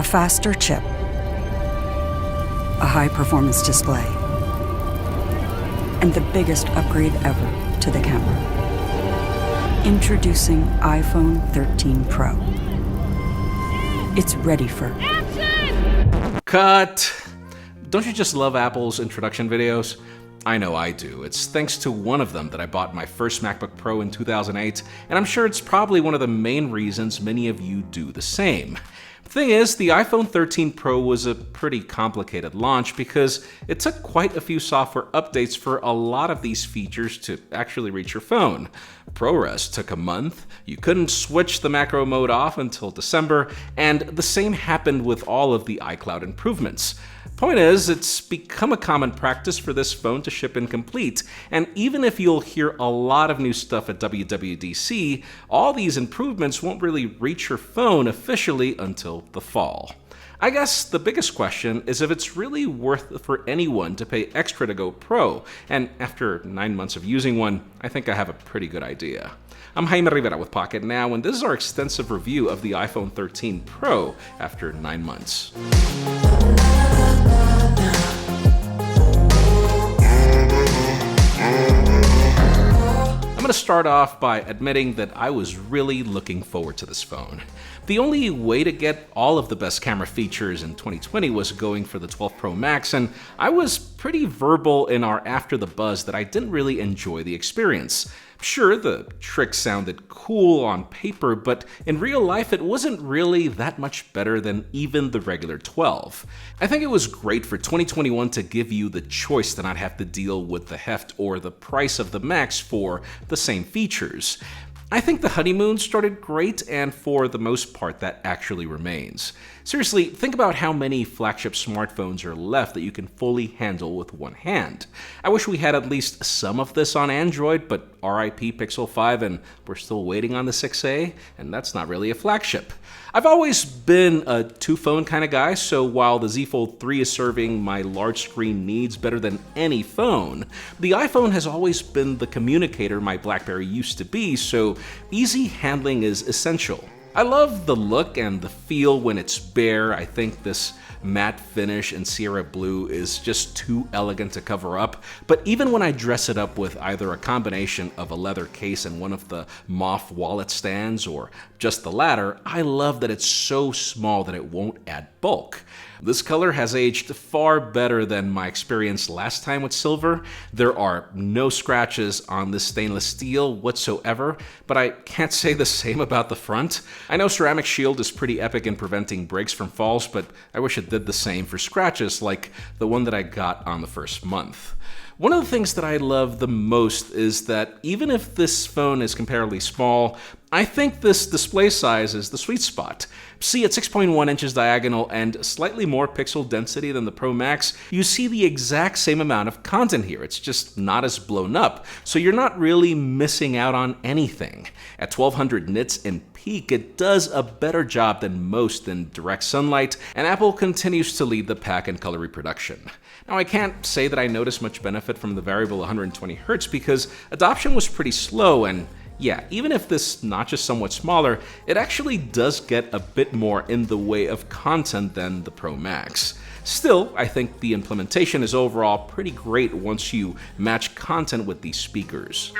A faster chip, a high-performance display, and the biggest upgrade ever to the camera. Introducing iPhone 13 Pro. It's ready for action! Cut! Don't you just love Apple's introduction videos? I know I do. It's thanks to one of them that I bought my first MacBook Pro in 2008, and I'm sure it's probably one of the main reasons many of you do the same. The thing is, the iPhone 13 Pro was a pretty complicated launch because it took quite a few software updates for a lot of these features to actually reach your phone. ProRes took a month, you couldn't switch the macro mode off until December, and the same happened with all of the iCloud improvements. Point is, it's become a common practice for this phone to ship incomplete, and even if you'll hear a lot of new stuff at WWDC, all these improvements won't really reach your phone officially until the fall. I guess the biggest question is if it's really worth it for anyone to pay extra to go Pro, and after 9 months of using one, I think I have a pretty good idea. I'm Jaime Rivera with Pocketnow, and this is our extensive review of the iPhone 13 Pro after 9 months. I'm going to start off by admitting that I was really looking forward to this phone. The only way to get all of the best camera features in 2020 was going for the 12 Pro Max, and I was pretty verbal in our After the Buzz that I didn't really enjoy the experience. Sure, the trick sounded cool on paper, but in real life it wasn't really that much better than even the regular 12. I think it was great for 2021 to give you the choice to not have to deal with the heft or the price of the Max for the same features. I think the honeymoon started great, and for the most part that actually remains. Seriously, think about how many flagship smartphones are left that you can fully handle with one hand. I wish we had at least some of this on Android, but RIP Pixel 5 and we're still waiting on the 6A, and that's not really a flagship. I've always been a two-phone kind of guy, so while the Z Fold 3 is serving my large screen needs better than any phone, the iPhone has always been the communicator my BlackBerry used to be, so easy handling is essential. I love the look and the feel when it's bare. I think this matte finish in Sierra Blue is just too elegant to cover up, but even when I dress it up with either a combination of a leather case and one of the mauve wallet stands, or just the latter, I love that it's so small that it won't add bulk. This color has aged far better than my experience last time with silver. There are no scratches on this stainless steel whatsoever, but I can't say the same about the front. I know Ceramic Shield is pretty epic in preventing breaks from falls, but I wish it did the same for scratches like the one that I got on the first month. One of the things that I love the most is that even if this phone is comparatively small, I think this display size is the sweet spot. See, at 6.1 inches diagonal and slightly more pixel density than the Pro Max, you see the exact same amount of content here. It's just not as blown up, so you're not really missing out on anything. At 1200 nits in peak, it does a better job than most in direct sunlight, and Apple continues to lead the pack in color reproduction. Now, I can't say that I noticed much benefit from the variable 120 Hz because adoption was pretty slow, and yeah, even if this notch is somewhat smaller, it actually does get a bit more in the way of content than the Pro Max. Still, I think the implementation is overall pretty great once you match content with these speakers.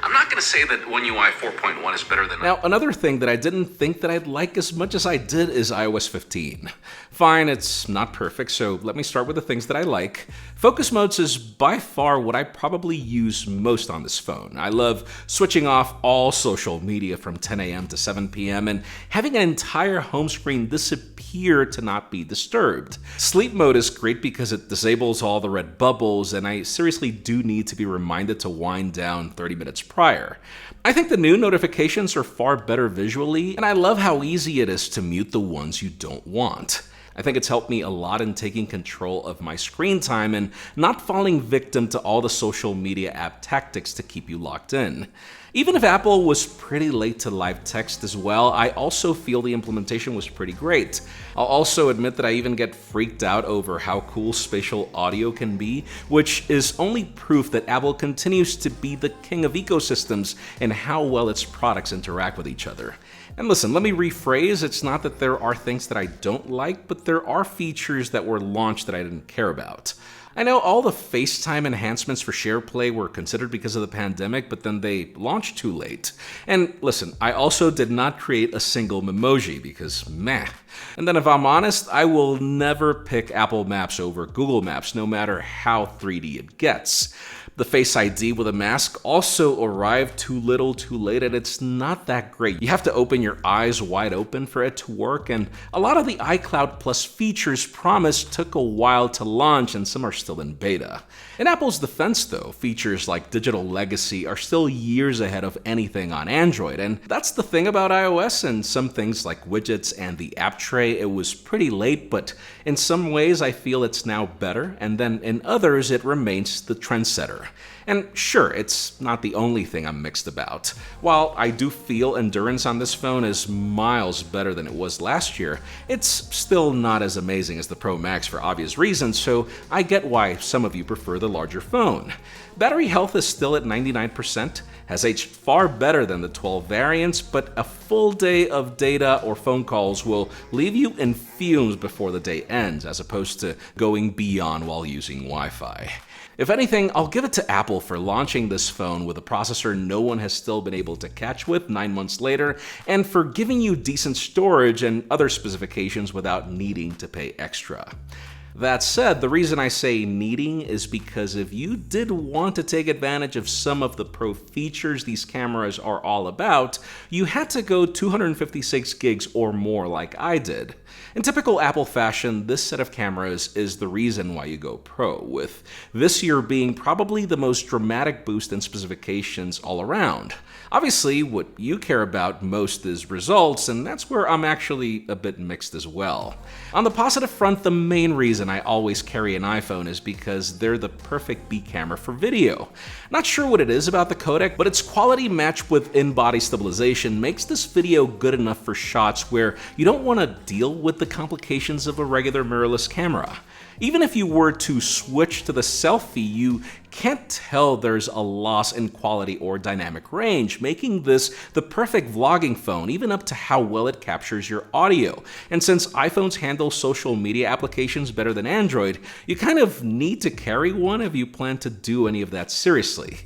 I'm not going to say that One UI 4.1 is better than... Now, another thing that I didn't think that I'd like as much as I did is iOS 15. Fine, it's not perfect, so let me start with the things that I like. Focus modes is by far what I probably use most on this phone. I love switching off all social media from 10 a.m. to 7 p.m. and having an entire home screen disappear to not be disturbed. Sleep mode is great because it disables all the red bubbles, and I seriously do need to be reminded to wind down 30 minutes prior. I think the new notifications are far better visually, and I love how easy it is to mute the ones you don't want. I think it's helped me a lot in taking control of my screen time and not falling victim to all the social media app tactics to keep you locked in. Even if Apple was pretty late to live text as well, I also feel the implementation was pretty great. I'll also admit that I even get freaked out over how cool spatial audio can be, which is only proof that Apple continues to be the king of ecosystems and how well its products interact with each other. And listen, let me rephrase, it's not that there are things that I don't like, but there are features that were launched that I didn't care about. I know all the FaceTime enhancements for SharePlay were considered because of the pandemic, but then they launched too late. And listen, I also did not create a single memoji because meh. And then if I'm honest, I will never pick Apple Maps over Google Maps, no matter how 3D it gets. The Face ID with a mask also arrived too little too late, and it's not that great. You have to open your eyes wide open for it to work, and a lot of the iCloud Plus features promised took a while to launch, and some are still in beta. In Apple's defense though, features like digital legacy are still years ahead of anything on Android, and that's the thing about iOS. And some things like widgets and the app tray, it was pretty late, but in some ways I feel it's now better, and then in others it remains the trendsetter. And sure, it's not the only thing I'm mixed about. While I do feel endurance on this phone is miles better than it was last year, it's still not as amazing as the Pro Max for obvious reasons, so I get why some of you prefer the larger phone. Battery health is still at 99%, has aged far better than the 12 variants, but a full day of data or phone calls will leave you in fumes before the day ends, as opposed to going beyond while using Wi-Fi. If anything, I'll give it to Apple for launching this phone with a processor no one has still been able to catch with 9 months later, and for giving you decent storage and other specifications without needing to pay extra. That said, the reason I say needing is because if you did want to take advantage of some of the pro features these cameras are all about, you had to go 256 gigs or more like I did. In typical Apple fashion, this set of cameras is the reason why you go pro, with this year being probably the most dramatic boost in specifications all around. Obviously, what you care about most is results, and that's where I'm actually a bit mixed as well. On the positive front, the main reason I always carry an iPhone is because they're the perfect B camera for video. Not sure what it is about the codec, but its quality matched with in-body stabilization makes this video good enough for shots where you don't want to deal with the complications of a regular mirrorless camera. Even if you were to switch to the selfie, you can't tell there's a loss in quality or dynamic range, making this the perfect vlogging phone, even up to how well it captures your audio. And since iPhones handle social media applications better than Android, you kind of need to carry one if you plan to do any of that seriously.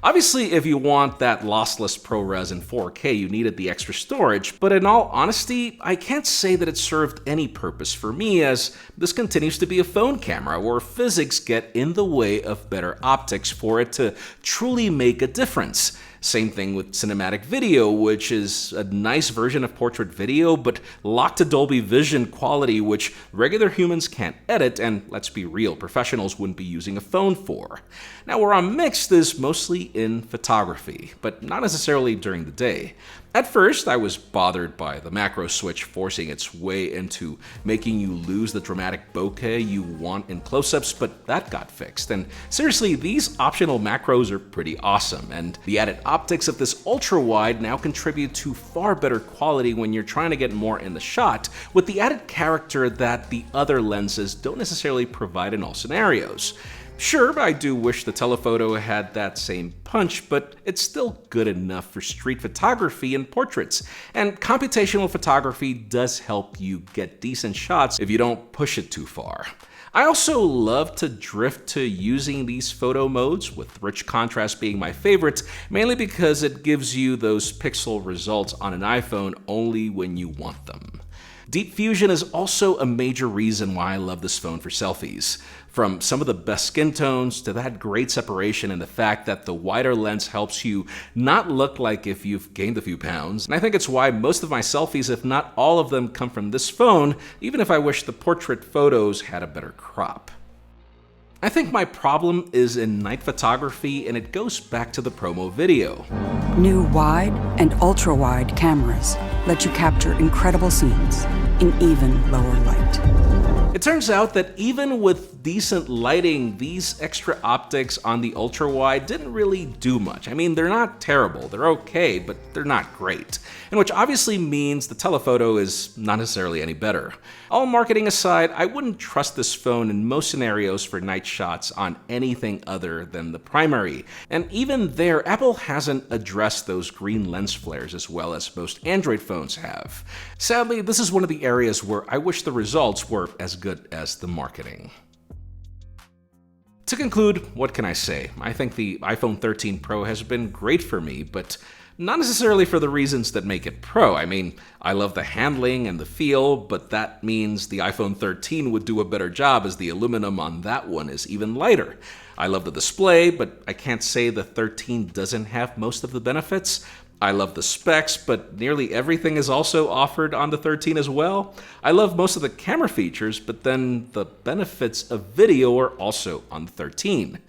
Obviously, if you want that lossless ProRes in 4K, you needed the extra storage, but in all honesty, I can't say that it served any purpose for me, as this continues to be a phone camera where physics get in the way of better optics for it to truly make a difference. Same thing with cinematic video, which is a nice version of portrait video, but locked to Dolby Vision quality, which regular humans can't edit, and let's be real, professionals wouldn't be using a phone for. Now, where I'm mixed is mostly in photography, but not necessarily during the day. At first, I was bothered by the macro switch forcing its way into making you lose the dramatic bokeh you want in close-ups, but that got fixed. And seriously, these optional macros are pretty awesome, and the added optics of this ultra-wide now contribute to far better quality when you're trying to get more in the shot, with the added character that the other lenses don't necessarily provide in all scenarios. Sure, I do wish the telephoto had that same punch, but it's still good enough for street photography and portraits, and computational photography does help you get decent shots if you don't push it too far. I also love to drift to using these photo modes, with rich contrast being my favorite, mainly because it gives you those pixel results on an iPhone only when you want them. Deep Fusion is also a major reason why I love this phone for selfies. From some of the best skin tones to that great separation and the fact that the wider lens helps you not look like if you've gained a few pounds. And I think it's why most of my selfies, if not all of them, come from this phone, even if I wish the portrait photos had a better crop. I think my problem is in night photography, and it goes back to the promo video. New wide and ultra-wide cameras let you capture incredible scenes in even lower light. It turns out that even with decent lighting, these extra optics on the ultra-wide didn't really do much. I mean, they're not terrible, they're okay, but they're not great. And which obviously means the telephoto is not necessarily any better. All marketing aside, I wouldn't trust this phone in most scenarios for night shots on anything other than the primary. And even there, Apple hasn't addressed those green lens flares as well as most Android phones have. Sadly, this is one of the areas where I wish the results were as good as the marketing. To conclude, what can I say? I think the iPhone 13 Pro has been great for me, but not necessarily for the reasons that make it Pro. I mean, I love the handling and the feel, but that means the iPhone 13 would do a better job as the aluminum on that one is even lighter. I love the display, but I can't say the 13 doesn't have most of the benefits. I love the specs, but nearly everything is also offered on the 13 as well. I love most of the camera features, but then the benefits of video are also on the 13.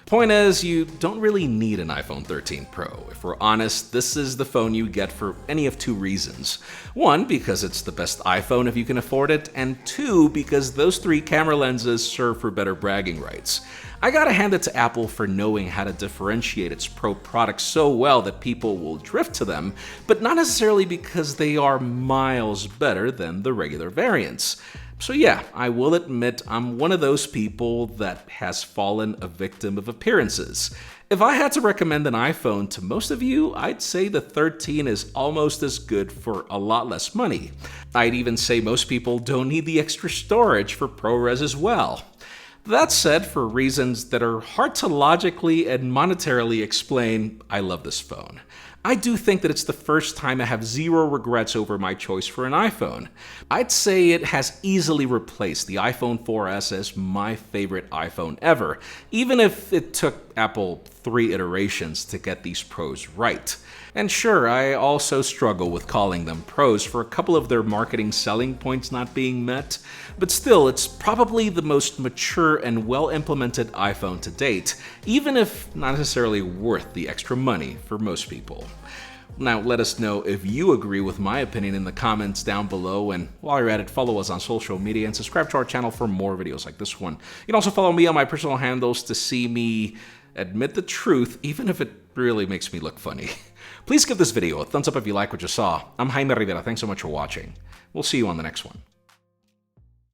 Point is, you don't really need an iPhone 13 Pro. If we're honest, this is the phone you get for any of two reasons. One, because it's the best iPhone if you can afford it, and two, because those three camera lenses serve for better bragging rights. I gotta hand it to Apple for knowing how to differentiate its Pro products so well that people will drift to them, but not necessarily because they are miles better than the regular variants. So yeah, I will admit I'm one of those people that has fallen a victim of appearances. If I had to recommend an iPhone to most of you, I'd say the 13 is almost as good for a lot less money. I'd even say most people don't need the extra storage for ProRes as well. That said, for reasons that are hard to logically and monetarily explain, I love this phone. I do think that it's the first time I have zero regrets over my choice for an iPhone. I'd say it has easily replaced the iPhone 4S as my favorite iPhone ever, even if it took Apple 3 iterations to get these Pros right. And sure, I also struggle with calling them Pros for a couple of their marketing selling points not being met, but still, it's probably the most mature and well-implemented iPhone to date, even if not necessarily worth the extra money for most people. Now, let us know if you agree with my opinion in the comments down below, and while you're at it, follow us on social media and subscribe to our channel for more videos like this one. You can also follow me on my personal handles to see me admit the truth, even if it really makes me look funny. Please give this video a thumbs up if you like what you saw. I'm Jaime Rivera. Thanks so much for watching. We'll see you on the next one.